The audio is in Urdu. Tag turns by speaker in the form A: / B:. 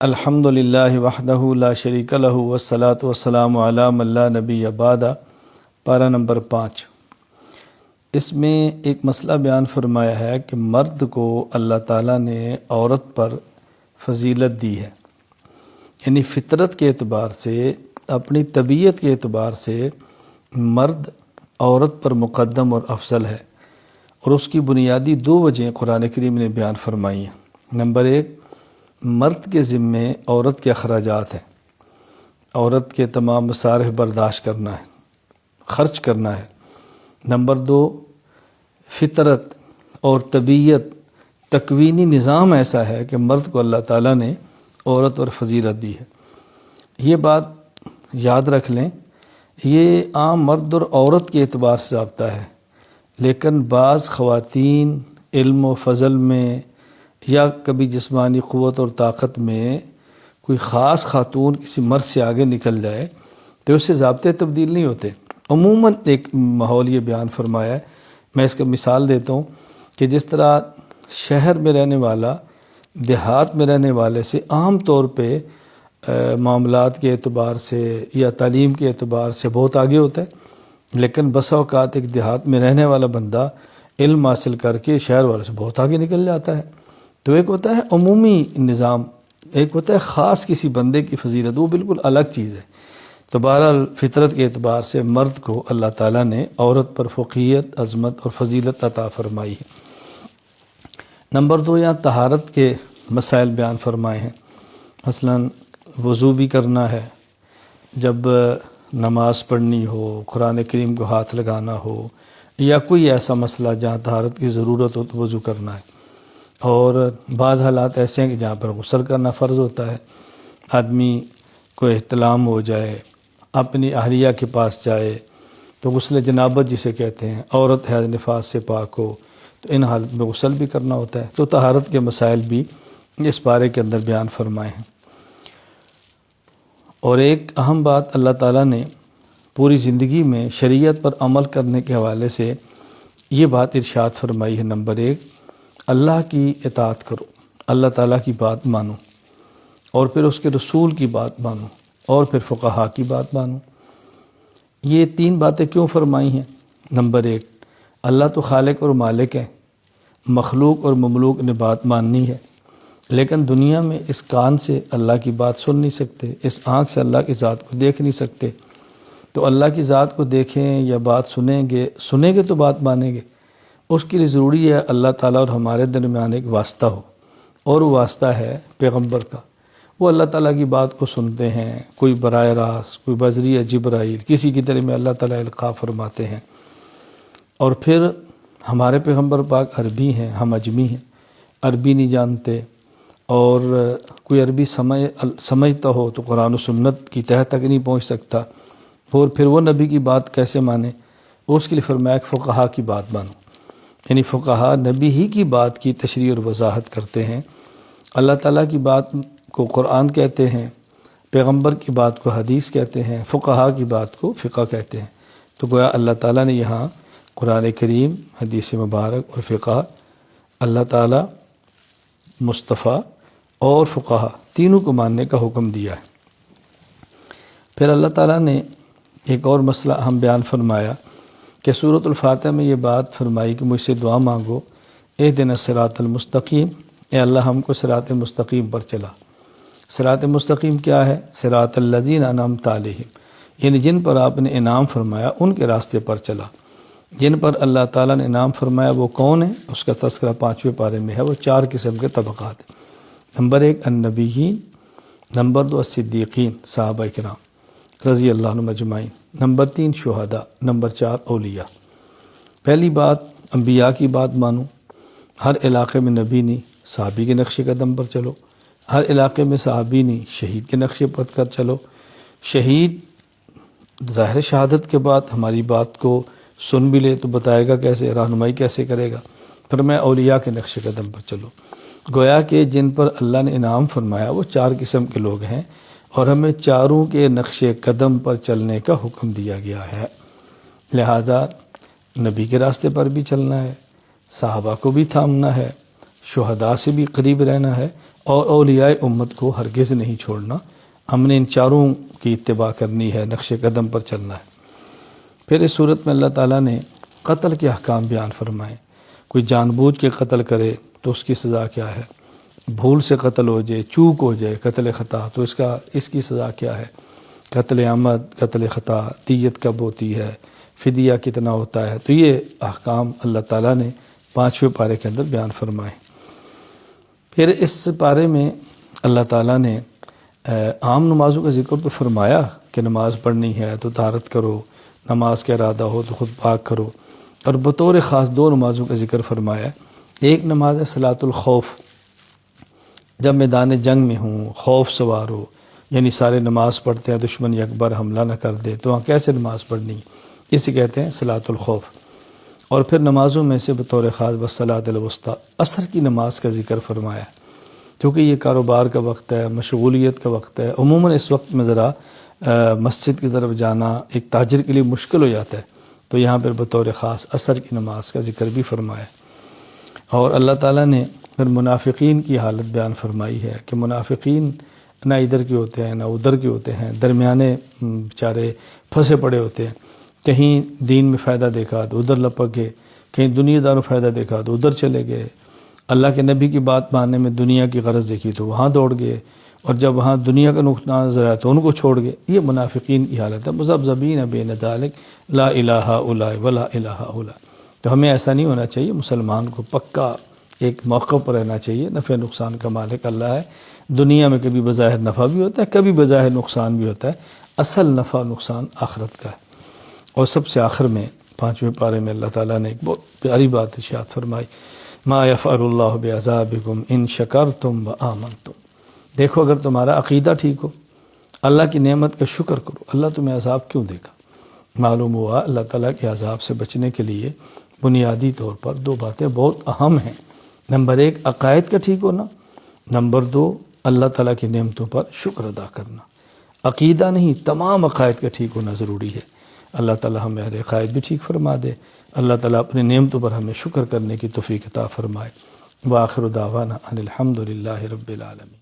A: الحمد للہ وحدہ لا شریک لہ والصلاة والسلام علی من لا نبی بعد۔ پارہ نمبر 5۔ اس میں ایک مسئلہ بیان فرمایا ہے کہ مرد کو اللہ تعالیٰ نے عورت پر فضیلت دی ہے، یعنی فطرت کے اعتبار سے، اپنی طبیعت کے اعتبار سے مرد عورت پر مقدم اور افضل ہے، اور اس کی بنیادی 2 وجہیں قرآن کریم نے بیان فرمائی ہیں۔ نمبر 1، مرد کے ذمے عورت کے اخراجات ہیں، عورت کے تمام مصارف برداشت کرنا ہے، خرچ کرنا ہے۔ نمبر 2، فطرت اور طبیعت، تکوینی نظام ایسا ہے کہ مرد کو اللہ تعالیٰ نے عورت اور فضیلت دی ہے۔ یہ بات یاد رکھ لیں، یہ عام مرد اور عورت کے اعتبار سے ضابطہ ہے، لیکن بعض خواتین علم و فضل میں یا کبھی جسمانی قوت اور طاقت میں کوئی خاص خاتون کسی مرد سے آگے نکل جائے تو اس سے ضابطے تبدیل نہیں ہوتے۔ عموماً ایک ماحول یہ بیان فرمایا ہے، میں اس کا مثال دیتا ہوں کہ جس طرح شہر میں رہنے والا دیہات میں رہنے والے سے عام طور پہ معاملات کے اعتبار سے یا تعلیم کے اعتبار سے بہت آگے ہوتا ہے، لیکن بسا اوقات ایک دیہات میں رہنے والا بندہ علم حاصل کر کے شہر والے سے بہت آگے نکل جاتا ہے۔ تو ایک ہوتا ہے عمومی نظام، ایک ہوتا ہے خاص کسی بندے کی فضیلت، وہ بالکل الگ چیز ہے۔ تو بہرحال فطرت کے اعتبار سے مرد کو اللہ تعالیٰ نے عورت پر فوقیت، عظمت اور فضیلت عطا فرمائی ہے۔ نمبر 2، یہاں طہارت کے مسائل بیان فرمائے ہیں۔ مثلاً وضو بھی کرنا ہے، جب نماز پڑھنی ہو، قرآن کریم کو ہاتھ لگانا ہو، یا کوئی ایسا مسئلہ جہاں طہارت کی ضرورت ہو تو وضو کرنا ہے۔ اور بعض حالات ایسے ہیں کہ جہاں پر غسل کرنا فرض ہوتا ہے، آدمی کو احتلام ہو جائے، اپنی اہلیہ کے پاس جائے تو غسل جنابت جسے کہتے ہیں، عورت حیض نفاس سے پاک ہو تو ان حالت میں غسل بھی کرنا ہوتا ہے۔ تو طہارت کے مسائل بھی اس بارے کے اندر بیان فرمائے ہیں۔ اور ایک اہم بات اللہ تعالیٰ نے پوری زندگی میں شریعت پر عمل کرنے کے حوالے سے یہ بات ارشاد فرمائی ہے۔ نمبر 1، اللہ کی اطاعت کرو، اللہ تعالیٰ کی بات مانو، اور پھر اس کے رسول کی بات مانو، اور پھر فقہا کی بات مانو۔ یہ 3 باتیں کیوں فرمائی ہیں؟ نمبر 1، اللہ تو خالق اور مالک ہے، مخلوق اور مملوک نے بات ماننی ہے، لیکن دنیا میں اس کان سے اللہ کی بات سن نہیں سکتے، اس آنکھ سے اللہ کی ذات کو دیکھ نہیں سکتے۔ تو اللہ کی ذات کو دیکھیں یا بات سنیں گے تو بات مانیں گے۔ اس کے لیے ضروری ہے اللہ تعالیٰ اور ہمارے درمیان ایک واسطہ ہو، اور وہ واسطہ ہے پیغمبر کا۔ وہ اللہ تعالیٰ کی بات کو سنتے ہیں، کوئی براہ راست، کوئی بذریعہ جبرائیل، کسی کی طرح میں اللہ تعالیٰ القاء فرماتے ہیں۔ اور پھر ہمارے پیغمبر پاک عربی ہیں، ہم اجمی ہیں، عربی نہیں جانتے، اور کوئی عربی سمجھتا ہو تو قرآن و سنت کی تہہ تک نہیں پہنچ سکتا، اور پھر وہ نبی کی بات کیسے مانے؟ اس کے لیے فرمایا کہ فقہا کی بات مانو، یعنی فقہا نبی ہی کی بات کی تشریح اور وضاحت کرتے ہیں۔ اللہ تعالیٰ کی بات کو قرآن کہتے ہیں، پیغمبر کی بات کو حدیث کہتے ہیں، فقہا کی بات کو فقہ کہتے ہیں۔ تو گویا اللہ تعالیٰ نے یہاں قرآن کریم، حدیث مبارک اور فقہ، اللہ تعالیٰ، مصطفیٰ اور فقہا تینوں کو ماننے کا حکم دیا ہے۔ پھر اللہ تعالیٰ نے ایک اور مسئلہ ہم بیان فرمایا کہ سورۃ الفاتحہ میں یہ بات فرمائی کہ مجھ سے دعا مانگو، اہدنا الصراط المستقیم، اے اللہ ہم کو صراط مستقیم پر چلا۔ صراط مستقیم کیا ہے؟ صراط الذین انعمت علیہم، یعنی جن پر آپ نے انعام فرمایا ان کے راستے پر چلا۔ جن پر اللہ تعالیٰ نے انعام فرمایا وہ کون ہے؟ اس کا تذکرہ 5ویں پارے میں ہے۔ وہ 4 قسم کے طبقات ہیں۔ نمبر 1 النبیین، نمبر 2 الصدیقین، صحابہ کرام رضی اللہ عنہم اجمعین، نمبر 3 شہداء، نمبر 4 اولیاء۔ پہلی بات، انبیاء کی بات مانو، ہر علاقے میں نبی نہیں، صحابی کے نقش قدم پر چلو، ہر علاقے میں صحابی نہیں، شہید کے نقش قدم پر چلو۔ شہید ظاہر شہادت کے بعد ہماری بات کو سن بھی لے تو بتائے گا کیسے، رہنمائی کیسے کرے گا؟ پھر میں اولیاء کے نقش قدم پر چلو۔ گویا کہ جن پر اللہ نے انعام فرمایا وہ 4 قسم کے لوگ ہیں، اور ہمیں چاروں کے نقش قدم پر چلنے کا حکم دیا گیا ہے۔ لہذا نبی کے راستے پر بھی چلنا ہے، صحابہ کو بھی تھامنا ہے، شہداء سے بھی قریب رہنا ہے، اور اولیاء امت کو ہرگز نہیں چھوڑنا، ہم نے ان چاروں کی اتباع کرنی ہے، نقش قدم پر چلنا ہے۔ پھر اس صورت میں اللہ تعالیٰ نے قتل کے احکام بیان فرمائے۔ کوئی جان بوجھ کے قتل کرے تو اس کی سزا کیا ہے، بھول سے قتل ہو جائے، چوک ہو جائے، قتل خطا، تو اس کی سزا کیا ہے، قتل عمد، قتل خطا، دیت کب ہوتی ہے، فدیہ کتنا ہوتا ہے۔ تو یہ احکام اللہ تعالیٰ نے 5ویں پارے کے اندر بیان فرمائے۔ پھر اس پارے میں اللہ تعالیٰ نے عام نمازوں کا ذکر تو فرمایا کہ نماز پڑھنی ہے تو طہارت کرو، نماز کا ارادہ ہو تو خود پاک کرو، اور بطور خاص 2 نمازوں کا ذکر فرمایا۔ ایک نماز ہے صلاۃ الخوف، جب میدان جنگ میں ہوں، خوف سوار ہو، یعنی سارے نماز پڑھتے ہیں، دشمن اکبر حملہ نہ کر دے، تو وہاں کیسے نماز پڑھنی، اسے کہتے ہیں صلاۃ الخوف۔ اور پھر نمازوں میں سے بطور خاص والصلاۃ الوسطیٰ، عصر کی نماز کا ذکر فرمایا، کیونکہ یہ کاروبار کا وقت ہے، مشغولیت کا وقت ہے، عموماً اس وقت میں ذرا مسجد کی طرف جانا ایک تاجر کے لیے مشکل ہو جاتا ہے، تو یہاں پر بطور خاص عصر کی نماز کا ذکر بھی فرمایا۔ اور اللہ تعالیٰ نے پھر منافقین کی حالت بیان فرمائی ہے کہ منافقین نہ ادھر کے ہوتے ہیں نہ ادھر کے ہوتے ہیں، درمیانے بیچارے پھنسے پڑے ہوتے ہیں، کہیں دین میں فائدہ دیکھا تو ادھر لپک گئے، کہیں دنیا دار فائدہ دیکھا تو ادھر چلے گئے، اللہ کے نبی کی بات ماننے میں دنیا کی غرض دیکھی تو وہاں دوڑ گئے، اور جب وہاں دنیا کا نقصان نظر آیا تو ان کو چھوڑ گئے۔ یہ منافقین کی حالت ہے، مذبذبین بین ذالک لا الہ الا ولا الہ الا۔ تو ہمیں ایسا نہیں ہونا چاہیے، مسلمان کو پکا ایک موقع پر رہنا چاہیے، نفع نقصان کا مالک اللہ ہے، دنیا میں کبھی بظاہر نفع بھی ہوتا ہے، کبھی بظاہر نقصان بھی ہوتا ہے، اصل نفع نقصان آخرت کا ہے۔ اور سب سے آخر میں 5ویں پارے میں اللہ تعالیٰ نے ایک بہت پیاری بات ارشاد فرمائی، ما یفعل اللہ بعذابکم ان شکرتم وآمنتم۔ دیکھو اگر تمہارا عقیدہ ٹھیک ہو، اللہ کی نعمت کا شکر کرو، اللہ تمہیں عذاب کیوں دے گا؟ معلوم ہوا اللہ تعالیٰ کے عذاب سے بچنے کے لیے بنیادی طور پر 2 باتیں بہت اہم ہیں۔ نمبر 1 عقائد کا ٹھیک ہونا، نمبر 2 اللہ تعالیٰ کی نعمتوں پر شکر ادا کرنا۔ عقیدہ نہیں، تمام عقائد کا ٹھیک ہونا ضروری ہے۔ اللہ تعالیٰ ہمیں عقائد بھی ٹھیک فرما دے، اللہ تعالیٰ اپنی نعمتوں پر ہمیں شکر کرنے کی توفیق عطا فرمائے۔ وآخر دعوانا ان الحمد للہ رب العالمین۔